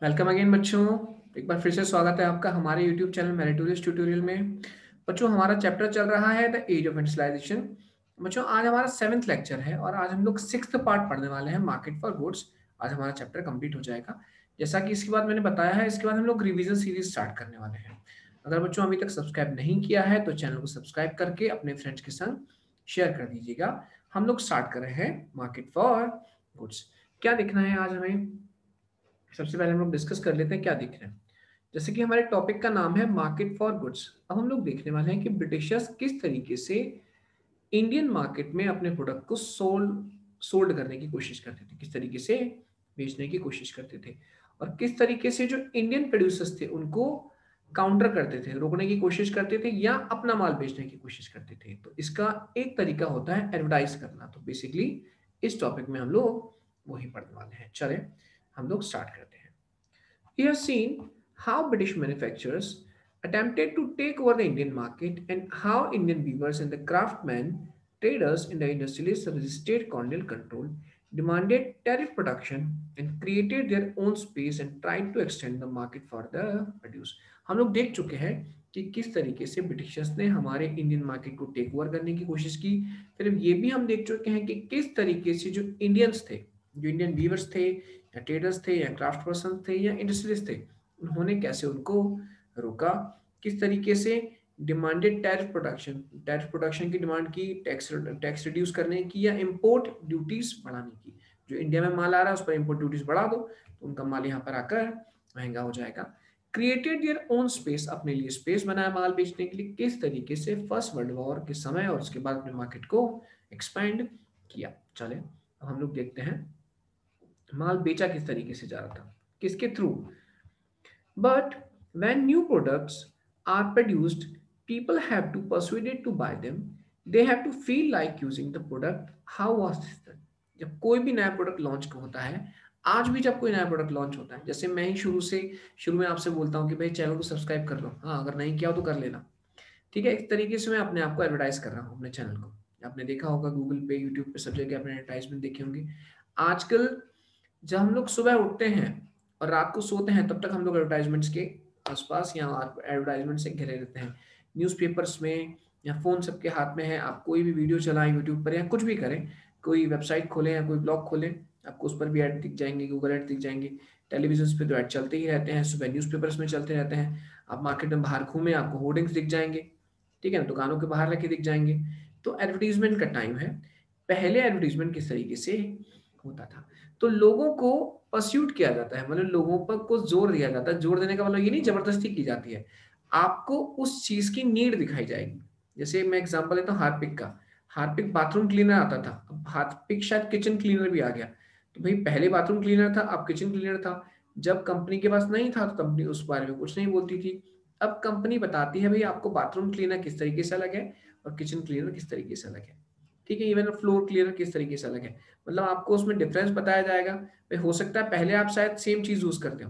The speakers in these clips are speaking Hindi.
वेलकम अगेन बच्चों। एक बार फिर से स्वागत है आपका हमारे यूट्यूब चैनल मेरिटोरियस ट्यूटोरियल में। बच्चों हमारा चैप्टर चल रहा है द एज ऑफ इंडस्ट्रियलाइजेशन। बच्चों आज हमारा 7th लेक्चर है और आज हम लोग 6th पार्ट पढ़ने वाले हैं मार्केट फॉर गुड्स। आज हमारा चैप्टर कंप्लीट हो जाएगा। जैसा कि इसके बाद मैंने बताया है, इसके बाद हम लोग रिवीजन सीरीज स्टार्ट करने वाले हैं। अगर बच्चों अभी तक सब्सक्राइब नहीं किया है तो चैनल को सब्सक्राइब करके अपने फ्रेंड्स के संग शेयर कर दीजिएगा। हम लोग स्टार्ट कर रहे हैं मार्केट फॉर गुड्स। क्या देखना है आज हमें? सबसे पहले हम लोग डिस्कस कर लेते हैं क्या देख रहे हैं। जैसे कि हमारे टॉपिक का नाम है मार्केट फॉर गुड्स। अब हम लोग देखने वाले हैं कि ब्रिटिशर्स किस तरीके से इंडियन मार्केट में अपने प्रोडक्ट को सोल्ड सोल्ड करने की कोशिश करते थे, किस तरीके से बेचने की कोशिश करते थे, और किस तरीके से जो इंडियन प्रोड्यूसर्स थे उनको काउंटर करते थे, रोकने की कोशिश करते थे या अपना माल बेचने की कोशिश करते थे। तो इसका एक तरीका होता है एडवर्टाइज करना। तो बेसिकली इस टॉपिक में हम लोग वही पढ़ने वाले हैं। चले हम लोग स्टार्ट करते हैं। We have seen how British manufacturers attempted to take over the Indian market and how Indian weavers and the craftsmen, traders, and the industrialists resisted colonial control, demanded tariff protection, and created their own space and tried to extend the market for the produce. हम लोग देख चुके हैं कि किस तरीके से ब्रिटिशर्स ने हमारे इंडियन मार्केट को टेक ओवर करने की कोशिश की। फिर ये भी हम देख चुके हैं कि किस तरीके से जो इंडियंस थे, जो इंडियन वीवर्स थे या ट्रेडर्स थे या क्राफ्ट पर्सन थे या इंडस्ट्रियलिस्ट थे, उन्होंने कैसे उनको रोका, किस तरीके से डिमांडेड टैरिफ प्रोडक्शन की डिमांड की, टैक्स टैक्स रिड्यूस करने की या इंपोर्ट ड्यूटीज बढ़ाने की। जो इंडिया में माल आ रहा है उस पर इंपोर्ट ड्यूटीज बढ़ा दो तो उनका माल यहाँ पर आकर महंगा हो जाएगा। क्रिएटेड देयर ओन स्पेस, अपने लिए स्पेस बनाया माल बेचने के लिए। किस तरीके से फर्स्ट वर्ल्ड वॉर के समय और उसके बाद अपने मार्केट को एक्सपैंड किया। चले अब हम लोग देखते हैं माल बेचा किस तरीके से जा रहा था, किसके through. But when new products are produced, people have to persuaded to buy them. They have to feel like using the product. How was this done? जब कोई भी नया प्रोडक्ट लॉन्च होता है, आज भी जब कोई नया प्रोडक्ट लॉन्च होता है, जैसे मैं ही शुरू में आपसे बोलता हूँ कि भाई चैनल को सब्सक्राइब कर लो, हाँ अगर नहीं किया हो तो कर लेना। ठीक है, इस तरीके से मैं अपने आप को एडवर्टाइज कर रहा हूँ अपने चैनल को। आपने देखा होगा गूगल पे, यूट्यूब पे, सब जगह अपने एडवर्टाइजमेंट देखे होंगे। आजकल जब हम लोग सुबह उठते हैं और रात को सोते हैं तब तक हम लोग एडवर्टाइजमेंट्स के आसपास या एडवर्टाइजमेंट से घिरे रहते हैं। न्यूज़पेपर्स में या फ़ोन सबके हाथ में है, आप कोई भी वीडियो चलाएं यूट्यूब पर या कुछ भी करें, कोई वेबसाइट खोलें या कोई ब्लॉग खोलें, आपको उस पर भी ऐड दिख जाएंगे, गूगल ऐड दिख जाएंगे। टेलीविजन पे तो ऐड चलते ही रहते हैं, सुबह न्यूज़पेपर्स में चलते रहते हैं। आप मार्केट में बाहर घूमें, आपको होर्डिंग्स दिख जाएंगे, ठीक है ना, दुकानों के बाहर रखे दिख जाएंगे। तो एडवर्टीजमेंट का टाइम है। पहले एडवर्टीजमेंट किस तरीके से होता था, तो लोगों को परस्यूट किया जाता है, मतलब लोगों पर को जोर दिया जाता है। जोर देने का मतलब ये नहीं जबरदस्ती की जाती है, आपको उस चीज की नीड दिखाई जाएगी। जैसे मैं एग्जांपल लेता हूँ हार्पिक का। हार्पिक बाथरूम क्लीनर आता था, अब हार्पिक शायद किचन क्लीनर भी आ गया। तो भाई पहले बाथरूम क्लीनर था, अब किचन क्लीनर था। जब कंपनी के पास नहीं था तो कंपनी उस बारे में कुछ नहीं बोलती थी। अब कंपनी बताती है भाई आपको बाथरूम क्लीनर किस तरीके से अलग है और किचन क्लीनर किस तरीके से अलग है। ठीक है, इवन फ्लोर क्लीनर किस तरीके से अलग है, मतलब आपको उसमें डिफरेंस बताया जाएगा। भाई हो सकता है पहले आप शायद सेम चीज यूज करते हो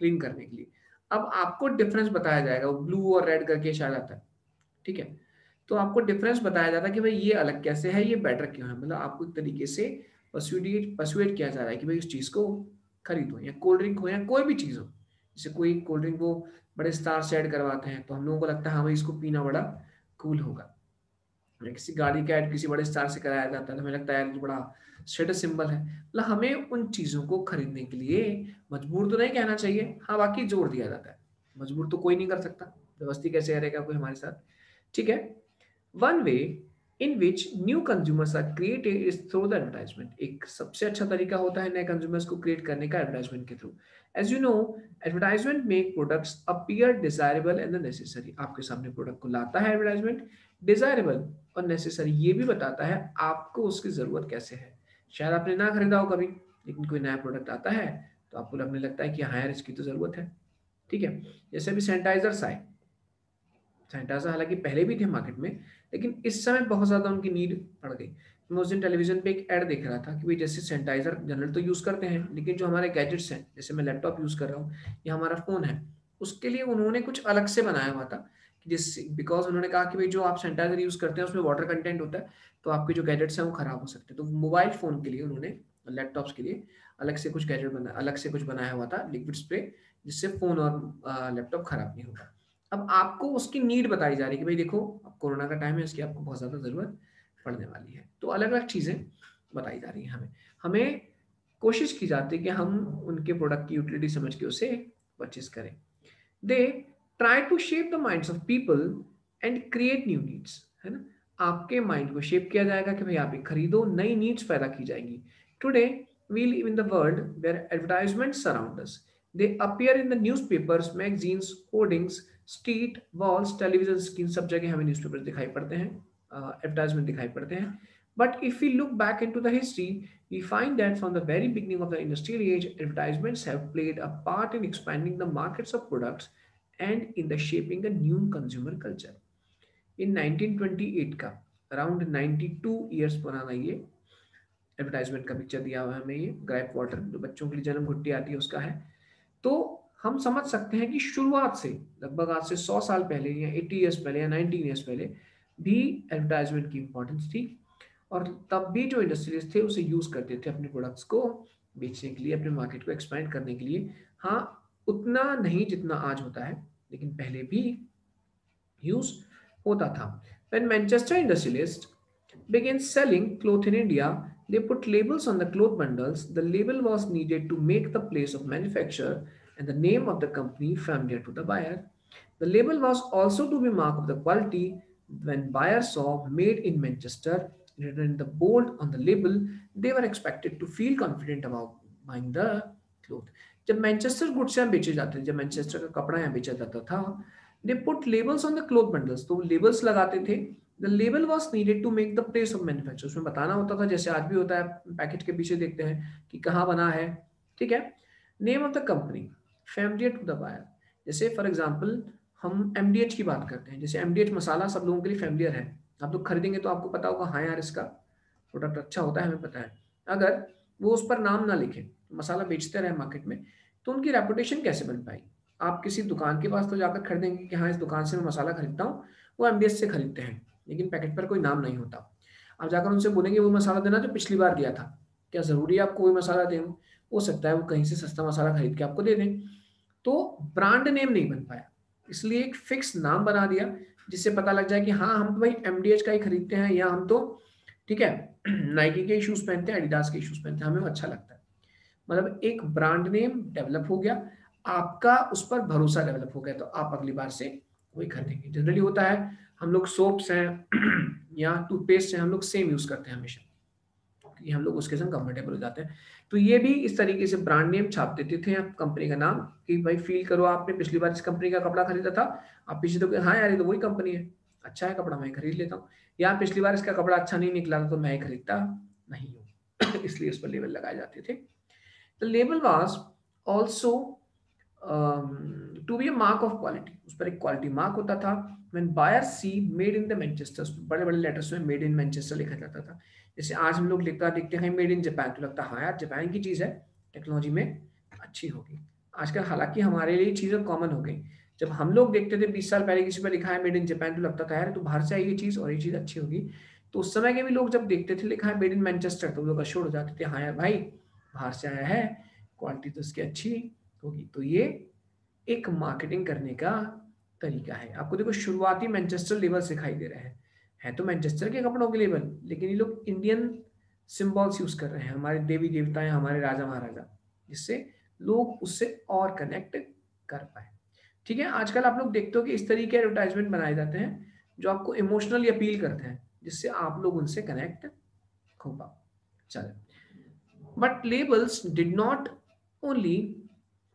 क्लीन करने के लिए, अब आपको डिफरेंस बताया जाएगा, वो ब्लू और रेड करके शायद आता है। ठीक है, तो आपको डिफरेंस बताया जाता है कि भाई ये अलग कैसे है, ये बेटर क्यों है। मतलब आपको एक तरीके से परसुएट किया जा रहा है कि भाई उस चीज को खरीदो, या कोल्ड ड्रिंक हो या कोई भी चीज हो। जैसे कोई कोल्ड ड्रिंक को बड़े स्टार से ऐड करवाते हैं तो हम लोगों को लगता है हाँ भाई इसको पीना बड़ा कूल होगा। या किसी गाड़ी का ऐड किसी बड़े स्टार से कराया जाता है तो हमें लगता है यार ये बड़ा स्टेटस सिंबल है। मतलब हमें उन चीजों को खरीदने के लिए मजबूर तो नहीं कहना चाहिए, हाँ बाकी जोर दिया जाता है। मजबूर तो कोई नहीं कर सकता, जबरदस्ती कैसे करेगा कोई हमारे साथ। ठीक है, one way in which new consumers are created is through the advertisement. एक सबसे अच्छा तरीका होता है नए कंज्यूमर्स को क्रिएट करने का एडवर्टाइजमेंट के through. As you know, advertisement make products appear desirable and necessary. आपके सामने प्रोडक्ट को लाता है एडवर्टाइजमेंट, डिजायरेबल और नेसेसरी ये भी बताता है आपको उसकी जरूरत कैसे है। शायद आपने ना खरीदा हो कभी, लेकिन कोई नया प्रोडक्ट आता है तो आपको लगने लगता है कि हाँ यार इसकी तो जरूरत है। ठीक है, जैसे अभी सैनिटाइजर्स आए, सैनिटाइजर हालांकि पहले भी थे मार्केट में, लेकिन इस समय बहुत ज़्यादा उनकी नीड पड़ गई। मैं उस दिन टेलीविजन पे एक ऐड देख रहा था कि भाई जैसे सैनिटाइजर जनरल तो यूज़ करते हैं, लेकिन जो हमारे गैजेट्स हैं, जैसे मैं लैपटॉप यूज़ कर रहा हूँ या हमारा फ़ोन है, उसके लिए उन्होंने कुछ अलग से बनाया हुआ था कि जिससे बिकॉज उन्होंने कहा कि भाई जो आप सैनिटाइजर यूज़ करते हैं उसमें वाटर कंटेंट होता है, तो आपके जो गैजेट्स हैं वो खराब हो सकते हैं। तो मोबाइल फ़ोन के लिए उन्होंने, लैपटॉप्स के लिए अलग से कुछ गैजेट बना, अलग से कुछ बनाया हुआ था लिक्विड स्प्रे, जिससे फोन और लैपटॉप खराब नहीं होगा। अब आपको उसकी नीड बताई जा रही है कि भाई देखो अब कोरोना का टाइम है, इसकी आपको बहुत ज्यादा जरूरत पड़ने वाली है। तो अलग अलग चीजें बताई जा रही हैं हमें। हमें कोशिश की जाती है कि हम उनके प्रोडक्ट की यूटिलिटी समझ के उसे परचेज करें। They try to shape the minds of people and create new needs, है ना। आपके माइंड को शेप किया जाएगा कि भाई आप ये खरीदो, नई नीड्स पैदा की जाएंगी। Today we live in the world where advertisements surround us. They appear in the newspapers, magazines, hoardings, street walls, television screen, सब जगह हमें न्यूज़पेपर दिखाई पड़ते हैं, एडवर्टाइजमेंट दिखाई पड़ते हैं। But if we look back into the history, we find that from the very beginning of the industrial age, advertisements have played a part in expanding the markets of products and in the shaping a new consumer culture. In 1928 का अराउंड 92 ईयर्स पुराना ये एडवर्टाइजमेंट का पिक्चर दिया हुआ है हमें, ये ग्रेप वाटर जो बच्चों के लिए जन्म घुट्टी आती है उसका है। तो हम समझ सकते हैं कि शुरुआत से लगभग आज से 100 साल पहले या 80 ईयर्स पहले या 19 ईयर्स पहले भी एडवर्टाइजमेंट की इंपॉर्टेंस थी। और तब भी जो इंडस्ट्रियलिस्ट थे उसे यूज करते थे अपने प्रोडक्ट्स को बेचने के लिए, अपने मार्केट को एक्सपेंड करने के लिए। हाँ, उतना नहीं जितना आज होता है, लेकिन पहले भी यूज होता था। When Manchester industrialists began selling cloth in India, they put labels on the cloth bundles. The label was needed to make the place of manufacture and the name of the company familiar to the buyer. The label was also to be mark of the quality. When buyers saw made in Manchester written in the bold on the label, they were expected to feel confident about buying the cloth. जब मैनचेस्टर गुड्स यहाँ बेचे जाते थे, जब मैनचेस्टर का कपड़ा यहाँ बेचा जाता था, they put labels on the cloth bundles, तो लेबल्स लगाते थे। The label was needed to make the place of manufacture, उसमें बताना होता था, जैसे आज भी होता है पैकेट के पीछे देखते हैं कि कहाँ बना है, ठीक है। Name of the company familiar to the buyer, जैसे फॉर एग्जांपल हम एमडीएच की बात करते हैं, जैसे एमडीएच मसाला सब लोगों के लिए फैमिलियर है, आप लोग खरीदेंगे तो आपको पता होगा हाँ यार इसका प्रोडक्ट अच्छा होता है, हमें पता है। अगर वो उस पर नाम ना लिखे, मसाला बेचते रहे मार्केट में, तो उनकी रेपुटेशन कैसे बन पाई। आप किसी दुकान के पास तो जाकर खरीदेंगे कि हाँ इस दुकान से मैं मसाला खरीदता हूँ, वो एमडीएच से खरीदते हैं, लेकिन पैकेट पर कोई नाम नहीं होता। आप जाकर उनसे बोलेंगे वो मसाला देना जो पिछली बार दिया था, क्या जरूरी है आपको वही मसाला दें, हो सकता है वो कहीं से सस्ता मसाला खरीद के आपको दे दें। तो ब्रांड नेम नहीं बन पाया, इसलिए एक फिक्स नाम बना दिया जिससे पता लग जाए कि हाँ हम तो भाई एमडीएच का ही खरीदते हैं, या हम तो ठीक है नाइकी के शूज पहनते हैं, एडिडास के शूज पहनते हैं, हमें वो अच्छा लगता है। मतलब एक ब्रांड नेम डेवलप हो गया, आपका उस पर भरोसा डेवलप हो गया, तो आप अगली बार से वही खरीदेंगे। जनरली होता है हम लोग सोप्स हैं या टूथपेस्ट हैं, हम लोग सेम यूज करते हैं हमेशा, कि हम लोग उसके संग कंफर्टेबल हो जाते हैं। तो ये भी इस तरीके से ब्रांड नेम छाप देते थे आप कंपनी का नाम, कि भाई फील करो आपने पिछली बार इस कंपनी का कपड़ा खरीदा था, आप पीछे तो हाँ यार ये तो वही कंपनी है, अच्छा है कपड़ा, मैं खरीद लेता हूँ। या पिछली बार इसका कपड़ा अच्छा नहीं निकला था तो मैं खरीदता नहीं हूँ इसलिए उस पर लेबल लगाए जाते थे। The label was also to be a mark of quality, उस पर एक क्वालिटी मार्क होता था। When buyer see made in the Manchester, बड़े बड़े लेटर्स में मेड इन मैनचेस्टर लिखा जाता था। जैसे आज हम लोग लिखता देखते हैं मेड इन जापान, तो लगता है हाँ यार जापान की चीज़ है, टेक्नोलॉजी में अच्छी होगी। आजकल हालांकि हमारे लिए चीज़ें कॉमन हो गई, जब हम लोग देखते थे 20 साल पहले किसी पर लिखा है मेड इन जापान, तो लगता था यार तो बाहर से आई ये चीज़ और ये चीज़ अच्छी होगी। तो उस समय के भी लोग जब देखते थे लिखा है मेड इन मैनचेस्टर, तो लोग अश्योर हो जाते थे हाँ यार भाई बाहर से आया है, क्वालिटी तो इसकी अच्छी होगी। तो ये एक मार्केटिंग करने का तरीका है। आपको देखो शुरुआती मैनचेस्टर लेबल दिखाई दे रहे हैं, है तो मैनचेस्टर के कपड़ों के लेबल, लेकिन ये लोग इंडियन सिंबल्स यूज कर रहे हैं, हमारे देवी देवताएं, हमारे राजा महाराजा, जिससे लोग उससे और कनेक्ट कर पाए। ठीक है, आजकल आप लोग देखते हो कि इस तरीके एडवर्टाइजमेंट बनाए जाते हैं जो आपको इमोशनली अपील करते हैं, जिससे आप लोग उनसे कनेक्ट हो पाओ। चलो, but labels did not only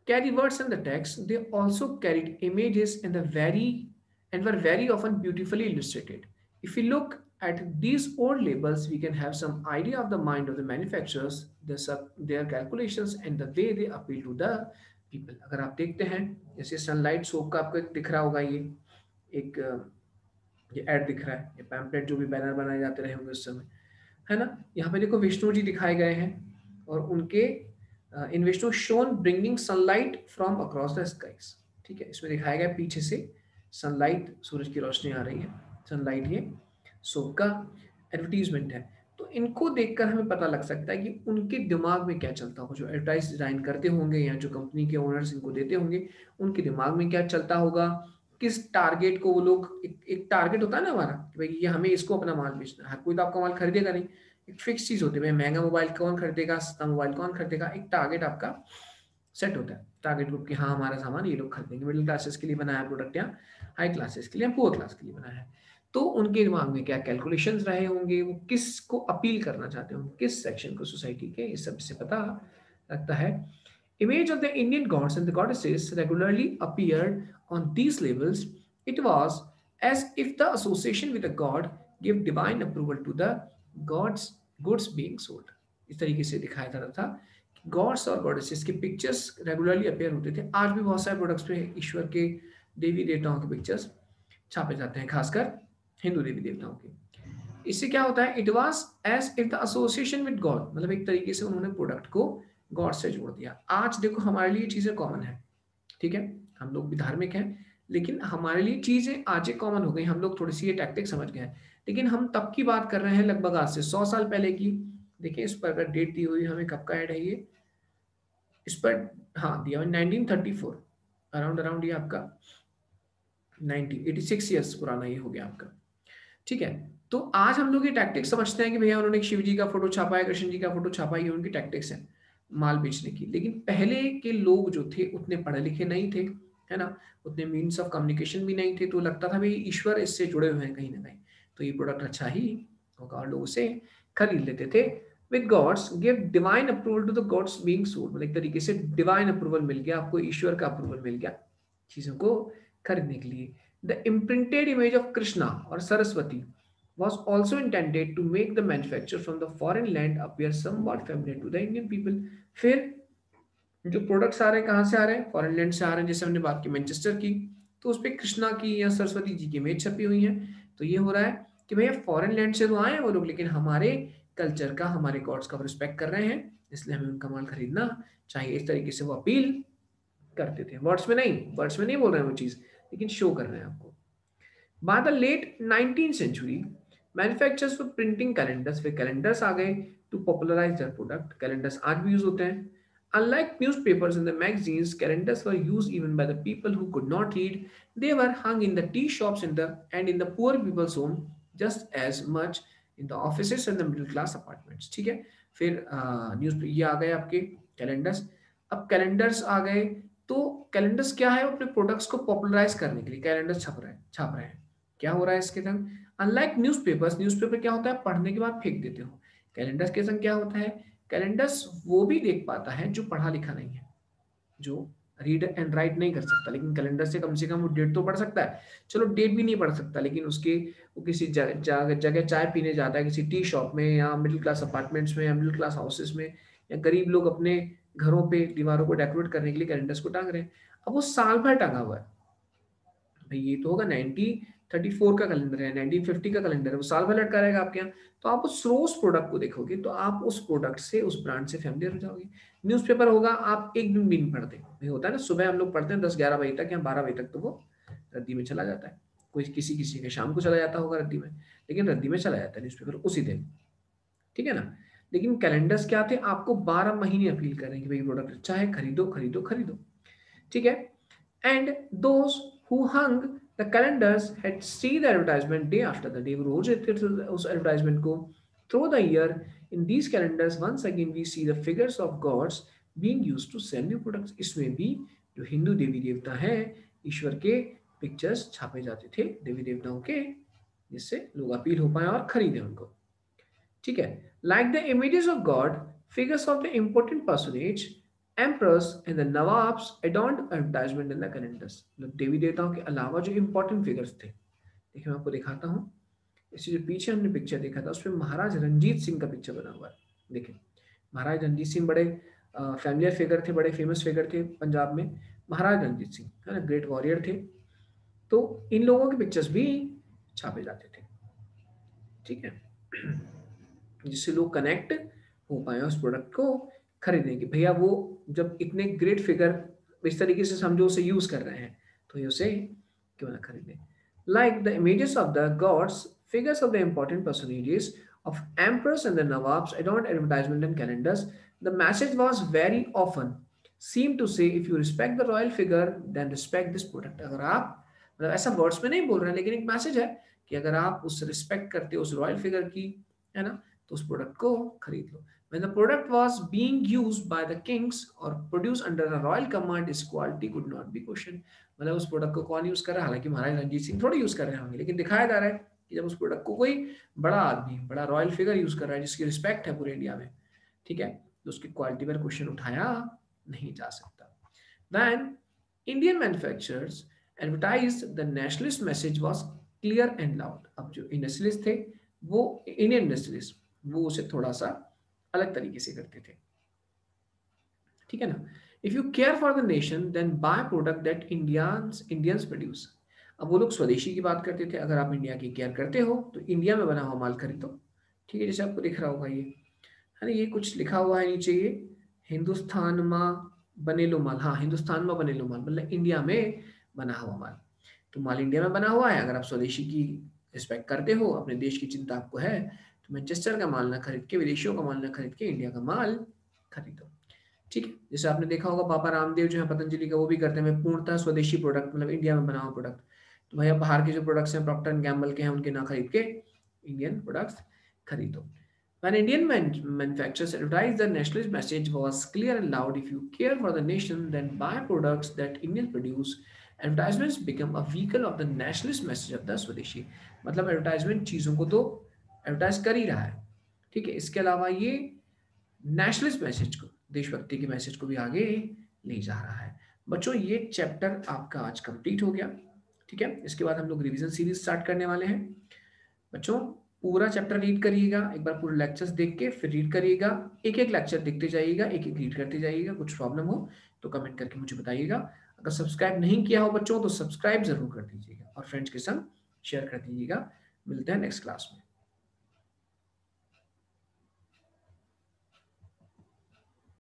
carry words in the text, they also carried images and were very often beautifully illustrated. If we look at these old labels, we can have some idea of the mind of the manufacturers, their calculations, and the way they appeal to the people. अगर आप देखते हैं जैसे सनलाइट सोप का आपको दिख रहा होगा, ये एक ये एड दिख रहा है, ये पैम्पलेट जो भी बैनर बनाए जाते रहे होंगे उस समय, है ना। यहाँ पे देखो विष्णु जी दिखाए गए हैं और उनके इन Vishnu shown bringing sunlight from across the skies. ठीक है, इसमें दिखाया गया पीछे से सनलाइट, सूरज की रोशनी आ रही है, सनलाइट, ये सोप का एडवर्टीजमेंट है। तो इनको देखकर हमें पता लग सकता है कि उनके दिमाग में क्या चलता होगा, जो एडवर्टाइज डिजाइन करते होंगे या जो कंपनी के ओनर्स इनको देते होंगे, उनके दिमाग में क्या चलता होगा, किस टारगेट को वो लोग, एक टारगेट होता है ना हमारा कि भाई ये हमें इसको अपना माल बेचना है। हर कोई तो आपका माल खरीदेगा नहीं, एक फिक्स चीज होती है, भाई महंगा मोबाइल कौन खरीदेगा, सस्ता मोबाइल कौन खरीदेगा, एक टारगेट आपका सेट होता है टारगेट ग्रुप की, हाँ हमारा सामान ये लोग खरीदेंगे, मिडिल क्लासेस के लिए बनाया प्रोडक्ट या हाई क्लासेस के लिए या पुअर क्लास के लिए बनाया है। तो उनके दिमाग में क्या कैलकुलेशंस रहे होंगे, वो किस को अपील करना चाहते होंगे, किस सेक्शन को सोसाइटी के, इस सब से पता लगता है। Image of the Indian gods and the goddesses regularly appeared on these labels. It was as if the association with a god gave divine approval to the gods goods being sold. इस तरीके से दिखाया जाता था कि गॉड्स और गॉडेसेस के पिक्चर्स रेगुलरली अपेयर होते थे। आज भी बहुत सारे प्रोडक्ट्स पे ईश्वर के, देवी देवताओं के पिक्चर्स छापे जाते हैं, खासकर हिंदू देवी देवताओं के। इससे क्या होता है, it was as if the association with god, मतलब एक तरीके से उन्होंने प्रोडक्ट को गॉड से जोड़ दिया। आज देखो हमारे लिए चीजें कॉमन है, ठीक है, हम लोग भी धार्मिक हैं, लेकिन हमारे लिए चीजें आज कॉमन हो गई, हम लोग थोड़ी सी ये टैक्टिक समझ गए हैं। लेकिन हम तब की बात कर रहे हैं, लगभग आज से 100 साल पहले की। देखिए इस पर अगर डेट दी हुई हमें, कब का ऐड है ये, इस पर हाँ दिया हुआ 1934, अराउंड अराउंड ये आपका 1986 ईयर्स पुराना ये हो गया आपका, ठीक है। तो आज हम लोग ये टैक्टिक्स समझते हैं कि भैया उन्होंने शिव जी का फोटो छापा है, कृष्ण जी का फोटो छापा है, ये उनकी टैक्टिक्स है माल बेचने की। लेकिन पहले के लोग जो थे उतने पढ़े लिखे नहीं थे, है ना, उतने मीन्स ऑफ कम्युनिकेशन भी नहीं थे, तो लगता था भाई ईश्वर इससे जुड़े हुए हैं कहीं ना कहीं, तो ये प्रोडक्ट अच्छा ही होगा और लोग उसे खरीद लेते थे। With gods give divine approval to the gods being sold, मतलब एक तरीके से डिवाइन अप्रूवल मिल गया आपको, ईश्वर का अप्रूवल मिल गया चीजों को खरीदने के लिए। The imprinted image of Krishna और Saraswati was also intended to make the manufacture from the foreign land appear somewhat familiar to the Indian people. फिर जो प्रोडक्ट्स आ रहे हैं कहाँ से आ रहे हैं, फॉरेन लैंड से आ रहे हैं, जैसे हमने बात की मैनचेस्टर की, तो उस पर कृष्णा की या सरस्वती जी की इमेज छपी हुई है। तो ये हो रहा है कि भैया फॉरेन लैंड से तो आए हैं वो लोग, लेकिन हमारे कल्चर का, हमारे गॉड्स का रिस्पेक्ट कर रहे हैं, इसलिए हमें उनका माल खरीदना चाहिए। इस तरीके से वो अपील करते थे, वर्ड्स में नहीं, वर्ड्स में नहीं बोल रहे हैं वो चीज, लेकिन शो कर रहे हैं आपको। By the late 19th century, manufacturers were printing calendars, फिर calendars आ गए to popularize their product. Calendars आज भी यूज होते हैं। Unlike newspapers and the magazines, calendars were used even by the people who could not read. They were hung in the tea shops and in the poor people's home just as much in the offices and the middle class apartments. ठीक है, फिर न्यूज ये आ गए आपके कैलेंडर्स। अब कैलेंडर्स आ गए, तो कैलेंडर्स क्या है, अपने प्रोडक्ट्स को पॉपुलराइज करने के लिए कैलेंडर्स छाप रहे हैं। क्या हो रहा है इसके संग, अनलाइक न्यूज़पेपर्स, न्यूज़पेपर क्या होता है, पढ़ने के बाद फेंक देते हो। कैलेंडर्स के संग क्या होता है, कैलेंडर्स वो भी देख पाता है जो पढ़ा लिखा नहीं है, जो रीड एंड राइट नहीं कर सकता, लेकिन कैलेंडर से कम वो डेट तो पढ़ सकता है। चलो डेट भी नहीं पढ़ सकता, लेकिन उसके वो किसी जगह चाय पीने जाता है, किसी टी शॉप में या मिडिल क्लास अपार्टमेंट्स में या मिडिल क्लास हाउसेस में, या गरीब लोग अपने घरों पे दीवारों को डेकोरेट करने के लिए कैलेंडर्स को टांग रहे हैं। अब वो साल भर टांगा हुआ है, भाई ये तो होगा 1934 का कैलेंडर है, 1950 का कैलेंडर है, वो साल भर लटका रहेगा आपके यहाँ। तो आप उस रोज प्रोडक्ट को देखोगे तो आप उस प्रोडक्ट से, उस ब्रांड से फैमिलियर हो जाओगे। न्यूज़पेपर होगा, आप एक दिन भी नहीं पढ़ते, भाई होता है ना, सुबह हम लोग पढ़ते हैं 10-11 बजे तक या 12 बजे तक, तो वो रद्दी में चला जाता है। कोई किसी किसी के शाम को चला जाता होगा रद्दी में, लेकिन रद्दी में चला जाता है न्यूज़पेपर उसी दिन, ठीक है ना। लेकिन कैलेंडर्स क्या थे, आपको 12 महीने अपील करेंगे, भाई प्रोडक्ट अच्छा है, खरीदो खरीदो खरीदो, ठीक है। And those who hung the calendars had see the advertisement day after the day, वो रोज देखते थे उस एडवर्टाइजमेंट को। Through the year, in these calendars once again we see the figures of gods being used to sell new products. इसमें भी जो हिंदू देवी देवता हैं, ईश्वर के पिक्चर्स छापे जाते थे देवी देवताओं के, जिससे लोग अपील हो पाए और खरीदे उनको, ठीक है। Like the images of God, figures of the important personage, emperors and the nawabs adorned advertisement in the calendars. मतलब देवी देवताओं के अलावा जो इंपॉर्टेंट फिगर्स थे, देखिए मैं आपको दिखाता हूँ। इसी जो पीछे हमने पिक्चर देखा था उसमें महाराज रंजीत सिंह का पिक्चर बना हुआ है। देखिए महाराज रंजीत सिंह बड़े फैमिलियर फिगर थे, बड़े फेमस फिगर थे पंजाब में, महाराज रंजीत सिंह है ना, ग्रेट वॉरियर थे। तो इन लोगों के पिक्चर्स भी छापे जाते थे, ठीक है, जिससे लोग कनेक्ट हो पाए उस प्रोडक्ट को खरीदने की। भैया वो जब इतने ग्रेट फिगर इस तरीके से समझो उसे यूज कर रहे हैं, तो ये उसे क्यों ना खरीदे। Like the images of the gods, figures of the important personages of emperors and the nawabs adorned advertisement and calendars. The message was very often seemed to say, if you respect the royal figure, then respect this product. अगर आप मतलब ऐसा वर्ड्स में नहीं बोल रहे हैं, लेकिन एक मैसेज है कि अगर आप उस रिस्पेक्ट करते हो उस रॉयल फिगर की, है ना, तो उस प्रोडक्ट को खरीद लो. When the product was being used by the kings or produced under a royal command, its quality could not be questioned. मतलब उस प्रोडक्ट को कौन यूज कर रहा है, हालांकि महाराज रणजीत सिंह थोड़ी यूज कर रहे होंगे, लेकिन दिखाया जा रहा है कि जब उस प्रोडक्ट को कोई बड़ा आदमी, बड़ा रॉयल फिगर यूज कर रहा है जिसकी रिस्पेक्ट है पूरे इंडिया में, ठीक है, तो उसकी क्वालिटी पर क्वेश्चन उठाया नहीं जा सकता. Then Indian manufacturers advertised the nationalist message was clear and loud. अब जो इंडस्ट्रियलिस्ट थे वो इंडियन इंडस्ट्रियलिस्ट वो उसे थोड़ा सा अलग तरीके से करते थे, ठीक है ना. If you care for the nation then buy product that Indians produce. अब वो लोग स्वदेशी की बात करते थे, अगर आप इंडिया की केयर करते हो तो इंडिया में बना हुआ माल खरीदो, ठीक है. जैसे आपको दिख रहा होगा ये, है ना, ये कुछ लिखा हुआ है नीचे, ये हिंदुस्तान में बनेलो माल. हाँ, हिंदुस्तान में बनेलो माल मतलब इंडिया में बना हुआ माल. तो माल इंडिया में बना हुआ है. अगर आप स्वदेशी की रिस्पेक्ट करते हो, अपने देश की चिंता आपको है, तो मैनचेस्टर का माल ना खरीद के, विदेशियों का माल ना खरीद के इंडिया का माल खरीदो, ठीक है. जैसे आपने देखा होगा बाबा रामदेव जो है पतंजलि का, वो भी करते हैं, मैं पूर्णतः स्वदेशी प्रोडक्ट मतलब इंडिया में बना हुआ प्रोडक्ट. तो भैया बाहर के जो प्रोडक्ट्स हैं प्रॉक्टर एंड गैम्बल के हैं, उनके ना खरीद के इंडियन प्रोडक्ट्स खरीदो. When Indian manufacturers advertised the nationalist message was clear and loud. If you care for the nation, then buy products that Indian produce. Advertisements become a vehicle of the nationalist message of the Swadeshi. मतलब एडवर्टाइजमेंट चीज़ों को तो एडवर्टाइज कर ही रहा है, ठीक है. इसके अलावा ये नेशनलिस्ट मैसेज को, देशभक्ति के मैसेज को भी आगे ले जा रहा है. बच्चों ये चैप्टर आपका आज कंप्लीट हो गया, ठीक है. इसके बाद हम लोग रिवीजन सीरीज स्टार्ट करने वाले हैं. बच्चों पूरा चैप्टर रीड करिएगा, एक बार पूरे लेक्चर्स देख के फिर रीड करिएगा, एक एक लेक्चर देखते जाइएगा, एक एक रीड करते जाइएगा. कुछ प्रॉब्लम हो तो कमेंट करके मुझे बताइएगा. अगर सब्सक्राइब नहीं किया हो बच्चों तो सब्सक्राइब जरूर कर दीजिएगा और फ्रेंड्स के संग शेयर कर दीजिएगा. मिलते हैं नेक्स्ट क्लास में.